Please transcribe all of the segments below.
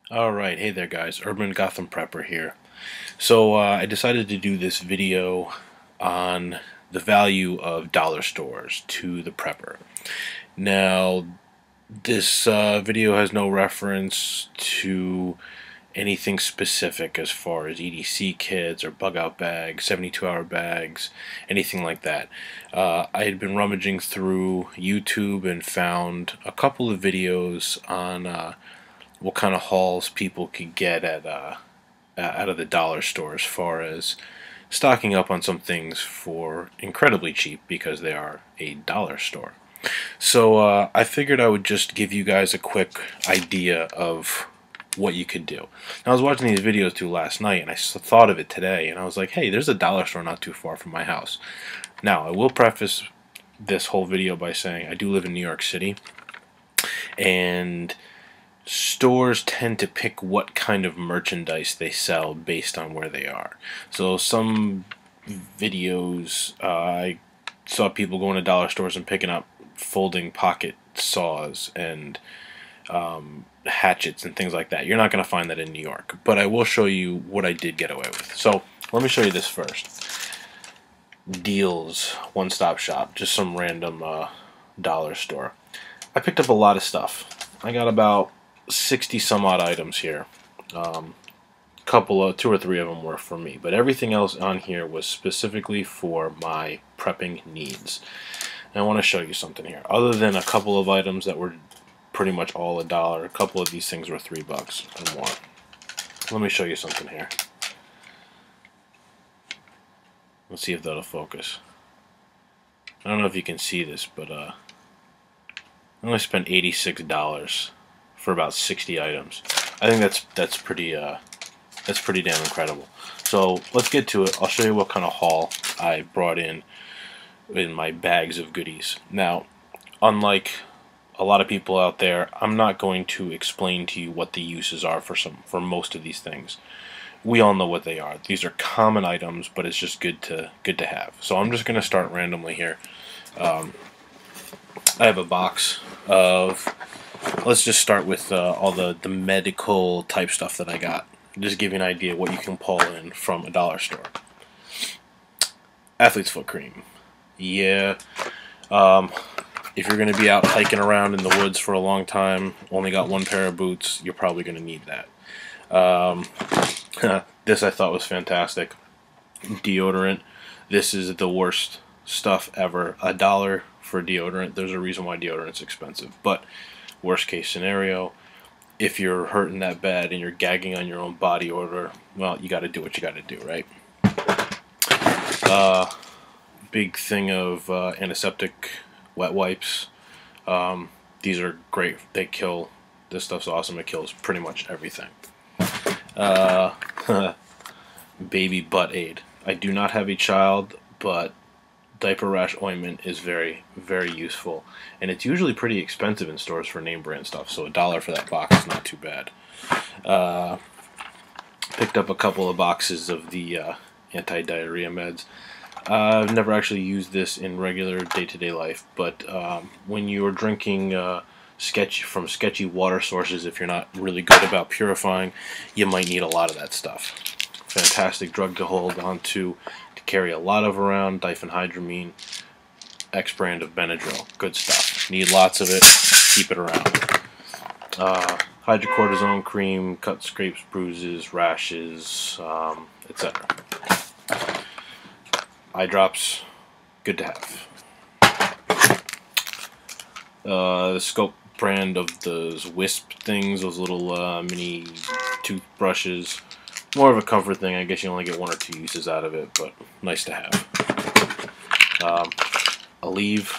Alright, hey there guys, Urban Gotham Prepper here. So I decided to do this video on the value of dollar stores to the prepper. Now, this video has no reference to anything specific as far as EDC kits or bug out bags, 72-hour bags, anything like that. I had been rummaging through YouTube and found a couple of videos on what kind of hauls people could get at out of the dollar store as far as stocking up on some things for incredibly cheap because they are a dollar store. So I figured I would just give you guys a quick idea of what you could do. Now, I was watching these videos too last night and I thought of it today and I was like, hey, there's a dollar store not too far from my house. Now, I will preface this whole video by saying I do live in New York City, and stores tend to pick what kind of merchandise they sell based on where they are. So some videos, I saw people going to dollar stores and picking up folding pocket saws and hatchets and things like that. You're not going to find that in New York, but I will show you what I did get away with. So let me show you this first. Deals, one-stop shop, just some random dollar store. I picked up a lot of stuff. I got about 60 some odd items here. Two or three of them were for me, but everything else on here was specifically for my prepping needs. And I want to show you something here. Other than a couple of items that were pretty much all $1, a couple of these things were $3 or more. Let me show you something here. Let's see if that'll focus. I don't know if you can see this, but I only spent $86 for about 60 items. I think that's pretty damn incredible. So let's get to it. I'll show you what kind of haul I brought in my bags of goodies. Now, unlike a lot of people out there, I'm not going to explain to you what the uses are for most of these things. We all know what they are. These are common items, but it's just good to have. So I'm just going to start randomly here. I have a box of, let's just start with all the medical type stuff that I got. Just give you an idea what you can pull in from a dollar store. Athlete's foot cream. Yeah. If you're going to be out hiking around in the woods for a long time, only got one pair of boots, you're probably going to need that. This I thought was fantastic. Deodorant. This is the worst stuff ever. $1 for deodorant. There's a reason why deodorant's expensive, but worst case scenario, if you're hurting that bad and you're gagging on your own body odor, well, you got to do what you got to do, right? Big thing of antiseptic wet wipes. These are great. They kill. This stuff's awesome. It kills pretty much everything. Baby butt aid. I do not have a child, but diaper rash ointment is very, very useful, and it's usually pretty expensive in stores for name brand stuff, so $1 for that box is not too bad. Picked up a couple of boxes of the anti-diarrhea meds. I've never actually used this in regular day-to-day life, but when you're drinking from sketchy water sources, if you're not really good about purifying, you might need a lot of that stuff. Fantastic drug to hold on to carry a lot of around. Diphenhydramine, X brand of Benadryl, good stuff. Need lots of it, keep it around. Hydrocortisone cream, cuts, scrapes, bruises, rashes, etc. Eye drops, good to have. The Scope brand of those wisp things, those little mini toothbrushes. More of a comfort thing. I guess you only get 1 or 2 uses out of it, but nice to have. Aleve,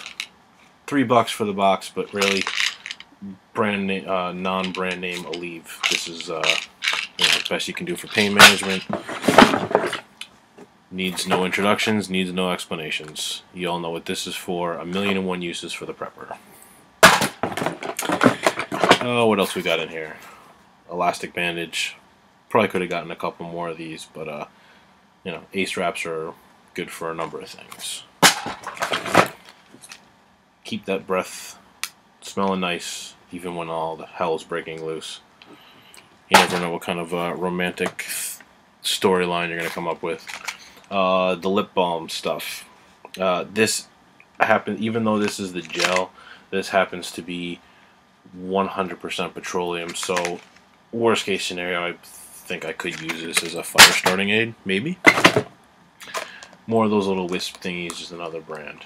$3 for the box, but really, non-brand name Aleve. This is the best you can do for pain management. Needs no introductions, needs no explanations. You all know what this is for. 1,000,001 uses for the prepper. Oh, what else we got in here? Elastic bandage. Probably could have gotten a couple more of these, but Ace wraps are good for a number of things. Keep that breath smelling nice, even when all the hell is breaking loose. You never know what kind of romantic storyline you're going to come up with. The lip balm stuff. This happens, even though this is the gel, this happens to be 100% petroleum. So, worst case scenario, I think I could use this as a fire starting aid, maybe. More of those little wisp thingies, just another brand.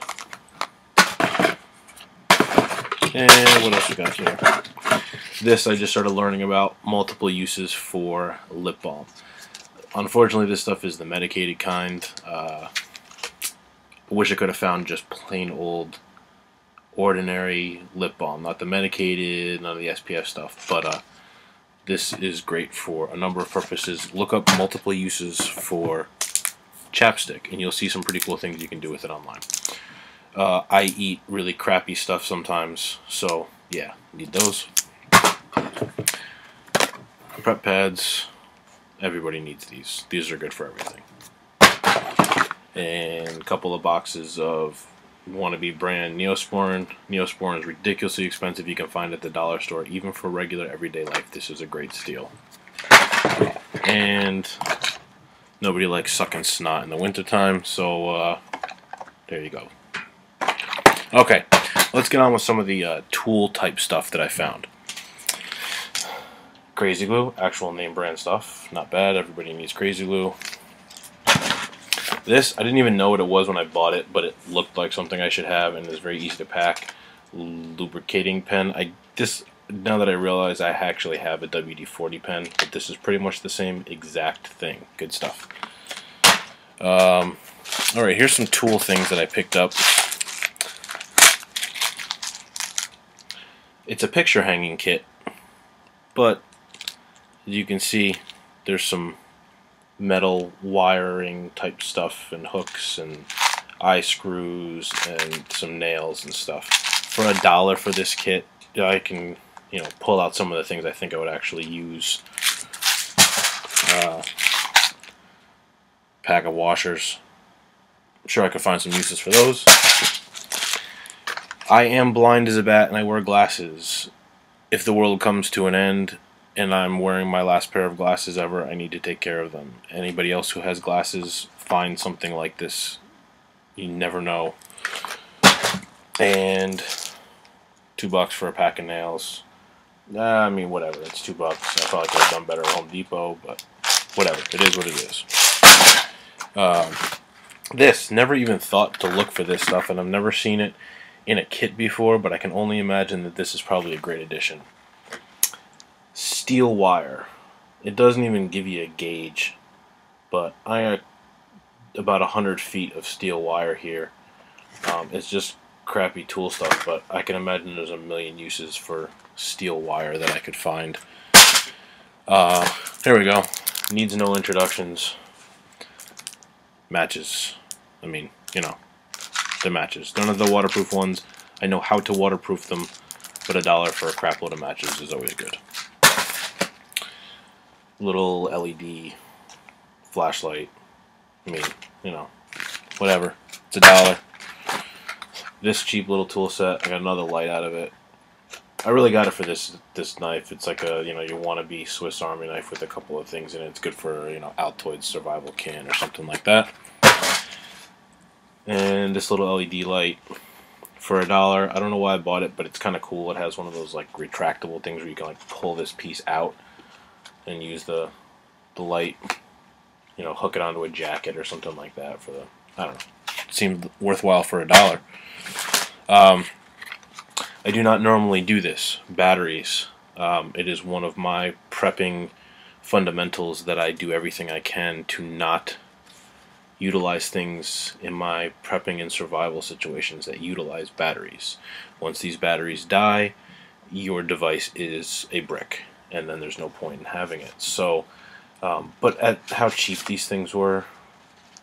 And what else we got here? This I just started learning about, multiple uses for lip balm. Unfortunately, this stuff is the medicated kind. I wish I could have found just plain old, ordinary lip balm, not the medicated, none of the SPF stuff. But this is great for a number of purposes. Look up multiple uses for chapstick, and you'll see some pretty cool things you can do with it online. I eat really crappy stuff sometimes, so yeah, need those. Prep pads, everybody needs these. These are good for everything. And a couple of boxes of wannabe brand Neosporin. Neosporin is ridiculously expensive. You can find it at the dollar store. Even for regular everyday life, this is a great steal. And nobody likes sucking snot in the wintertime, so there you go. Okay, let's get on with some of the tool type stuff that I found. Crazy glue, actual name brand stuff, not bad. Everybody needs crazy glue. This, I didn't even know what it was when I bought it, but it looked like something I should have, and it's very easy to pack. Lubricating pen. Now that I realize I actually have a WD-40 pen, but this is pretty much the same exact thing. Good stuff. Alright, here's some tool things that I picked up. It's a picture hanging kit, but as you can see, there's some metal wiring type stuff and hooks and eye screws and some nails and stuff. For $1 for this kit, I can, pull out some of the things I think I would actually use. Pack of washers. I'm sure I could find some uses for those. I am blind as a bat and I wear glasses. If the world comes to an end and I'm wearing my last pair of glasses ever, I need to take care of them. Anybody else who has glasses, find something like this. You never know. And $2 for a pack of nails. I mean, whatever. It's $2. I probably could have done better at Home Depot, but whatever. It is what it is. This, never even thought to look for this stuff, and I've never seen it in a kit before, but I can only imagine that this is probably a great addition. Steel wire. It doesn't even give you a gauge, but I got about 100 feet of steel wire here. It's just crappy tool stuff, but I can imagine there's a million uses for steel wire that I could find. There we go. Needs no introductions. Matches. I mean, they're matches. None of the waterproof ones. I know how to waterproof them, but $1 for a crap load of matches is always good. Little LED flashlight. I mean, whatever. It's $1. This cheap little tool set. I got another light out of it. I really got it for this knife. It's like a your wannabe Swiss Army knife with a couple of things in it. It's good for Altoids survival can or something like that. And this little LED light for $1. I don't know why I bought it, but it's kind of cool. It has one of those like retractable things where you can like pull this piece out and use the light, hook it onto a jacket or something like that for the, I don't know. It seemed worthwhile for $1. I do not normally do this. Batteries. It is one of my prepping fundamentals that I do everything I can to not utilize things in my prepping and survival situations that utilize batteries. Once these batteries die, your device is a brick, and then there's no point in having it. So, but at how cheap these things were,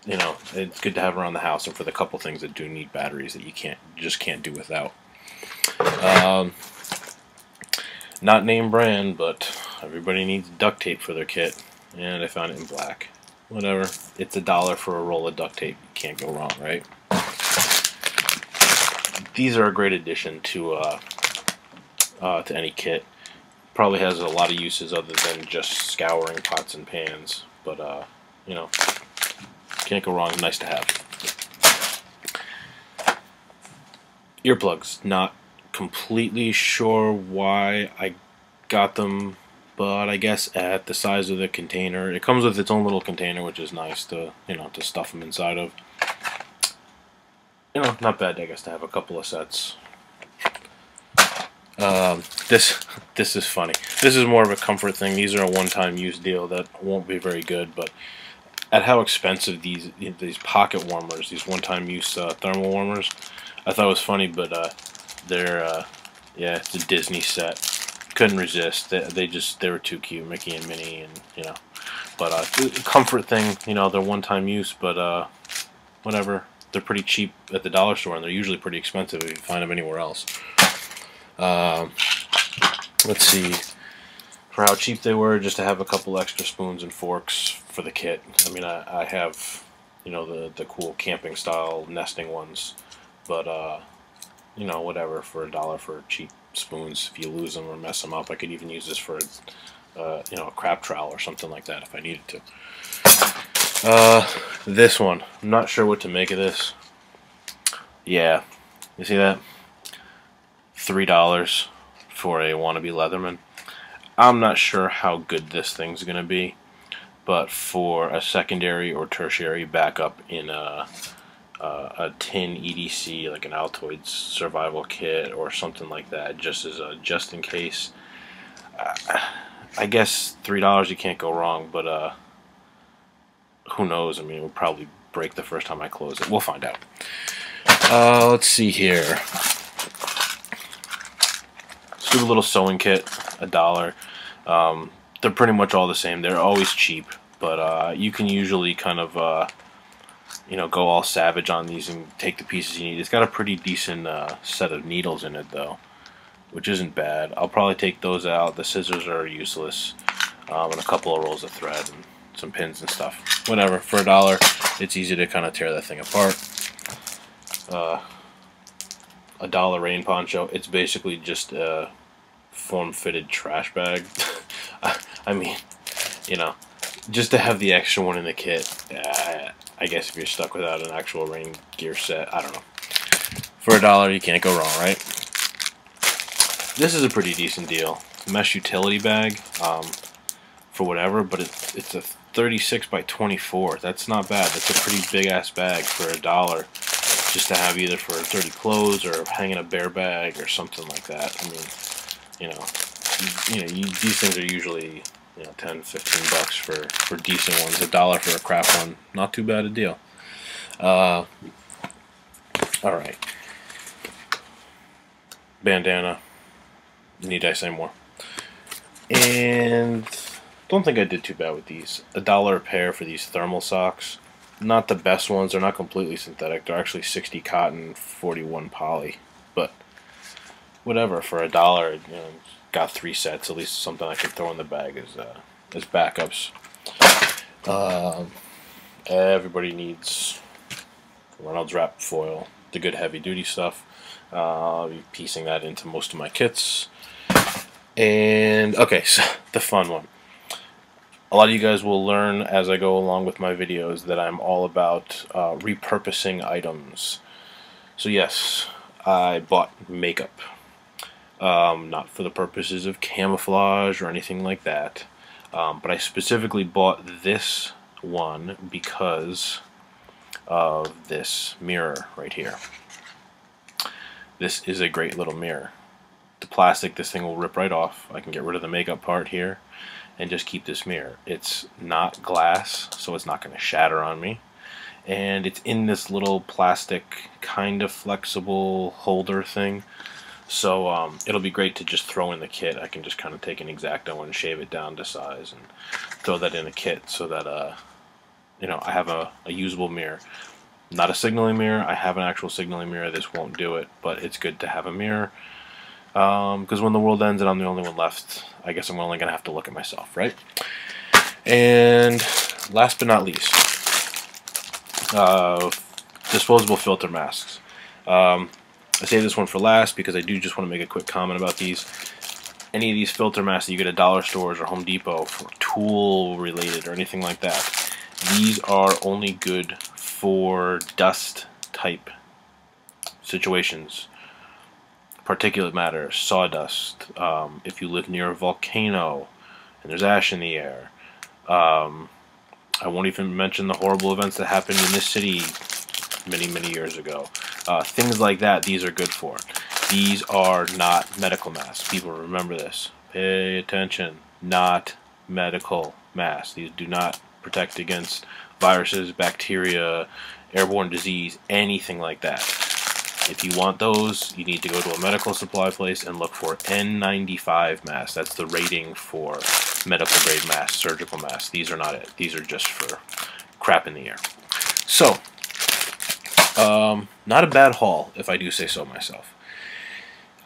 it's good to have around the house, and for the couple things that do need batteries that you just can't do without. Not name brand, but everybody needs duct tape for their kit, and I found it in black. Whatever. It's $1 for a roll of duct tape. You can't go wrong, right? These are a great addition to any kit. probably has a lot of uses other than just scouring pots and pans, but you know, can't go wrong. Nice to have. Earplugs. Not completely sure why I got them, but I guess at the size of the container, it comes with its own little container, which is nice to, you know, to stuff them inside of. You know, not bad, I guess, to have a couple of sets. This is funny. This is more of a comfort thing. These are a one-time use deal that won't be very good, but at how expensive these pocket warmers, these one-time use thermal warmers, I thought it was funny, but they're yeah, it's a Disney set. Couldn't resist. They were too cute, Mickey and Minnie, and you know. But comfort thing, you know, they're one-time use, but whatever. They're pretty cheap at the dollar store, and they're usually pretty expensive if you find them anywhere else. Let's see, for how cheap they were, just to have a couple extra spoons and forks for the kit. I mean, I have, you know, the cool camping style nesting ones, but you know, whatever, for $1 for cheap spoons. If you lose them or mess them up, I could even use this for you know, a crab trowel or something like that if I needed to. This one, I'm not sure what to make of this. Yeah, you see that? $3 for a wannabe Leatherman. I'm not sure how good this thing's gonna be, but for a secondary or tertiary backup in a tin EDC, like an Altoids survival kit or something like that, just as a just in case, I guess $3 you can't go wrong, but who knows? I mean, it will probably break the first time I close it. We'll find out. Let's see here. Stupid little sewing kit, $1. They're pretty much all the same. They're always cheap, but you can usually kind of you know, go all savage on these and take the pieces you need. It's got a pretty decent set of needles in it though, which isn't bad. I'll probably take those out. The scissors are useless, and a couple of rolls of thread and some pins and stuff. Whatever, for $1, it's easy to kind of tear that thing apart. $1 rain poncho. It's basically just a form-fitted trash bag. I mean, you know, just to have the extra one in the kit. I guess if you're stuck without an actual rain gear set, I don't know. For $1, you can't go wrong, right? This is a pretty decent deal. Mesh utility bag, for whatever, but it's a 36 by 24. That's not bad. That's a pretty big ass bag for $1, just to have either for dirty clothes or hanging a bear bag or something like that. I mean, these things are usually, you know, 10, 15 bucks for decent ones. $1 for a crap one, not too bad a deal. All right, bandana. Need I say more? And don't think I did too bad with these. $1 a pair for these thermal socks. Not the best ones. They're not completely synthetic. They're actually 60 cotton, 41 poly. But whatever, for $1, you know, got 3 sets. At least something I can throw in the bag as backups. Everybody needs Reynolds wrap foil, the good heavy duty stuff. I'll be piecing that into most of my kits. And okay, so the fun one. A lot of you guys will learn as I go along with my videos that I'm all about repurposing items. So yes, I bought makeup. Not for the purposes of camouflage or anything like that. But I specifically bought this one because of this mirror right here. This is a great little mirror. The plastic, this thing will rip right off. I can get rid of the makeup part here and just keep this mirror. It's not glass, so it's not going to shatter on me. And it's in this little plastic kind of flexible holder thing. So it'll be great to just throw in the kit. I can just kind of take an X-Acto and shave it down to size and throw that in a kit so that you know, I have a usable mirror. Not a signaling mirror. I have an actual signaling mirror. This won't do it, but it's good to have a mirror. Because when the world ends and I'm the only one left, I guess I'm only going to have to look at myself, right? And last but not least, disposable filter masks. I save this one for last because I do just want to make a quick comment about these. any of these filter masks that you get at dollar stores or Home Depot for tool related or anything like that, these are only good for dust type situations. Particulate matter, sawdust, if you live near a volcano and there's ash in the air. I won't even mention the horrible events that happened in this city many years ago. Things like that, these are good for. These are not medical masks. People, remember this. Pay attention. Not medical masks. These do not protect against viruses, bacteria, airborne disease, anything like that. If you want those, you need to go to a medical supply place and look for N95 masks. That's the rating for medical grade masks, surgical masks. These are not it. These are just for crap in the air. So, not a bad haul, if I do say so myself.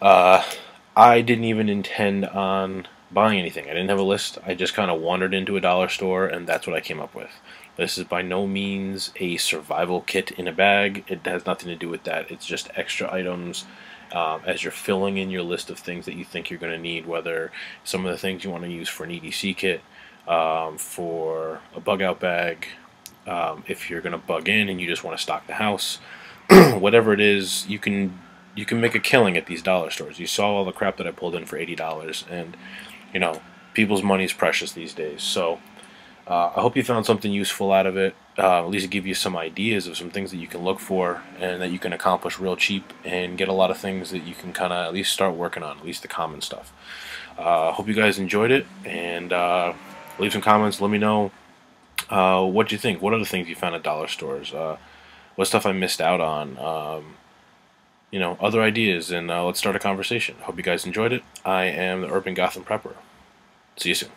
I didn't even intend on buying anything. I didn't have a list. I just kind of wandered into a dollar store, and that's what I came up with. This is by no means a survival kit in a bag. It has nothing to do with that. It's just extra items as you're filling in your list of things that you think you're going to need, whether some of the things you want to use for an EDC kit, for a bug out bag, if you're going to bug in and you just want to stock the house. Whatever it is, you can make a killing at these dollar stores. You saw all the crap that I pulled in for $80, and you know, people's money is precious these days. So I hope you found something useful out of it. At least give you some ideas of some things that you can look for and that you can accomplish real cheap, and get a lot of things that you can kind of at least start working on, at least the common stuff. Hope you guys enjoyed it, and leave some comments. Let me know what you think. What other things you found at dollar stores? What stuff I missed out on? You know, other ideas, and let's start a conversation. Hope you guys enjoyed it. I am the Urban Gotham Prepper. See you soon.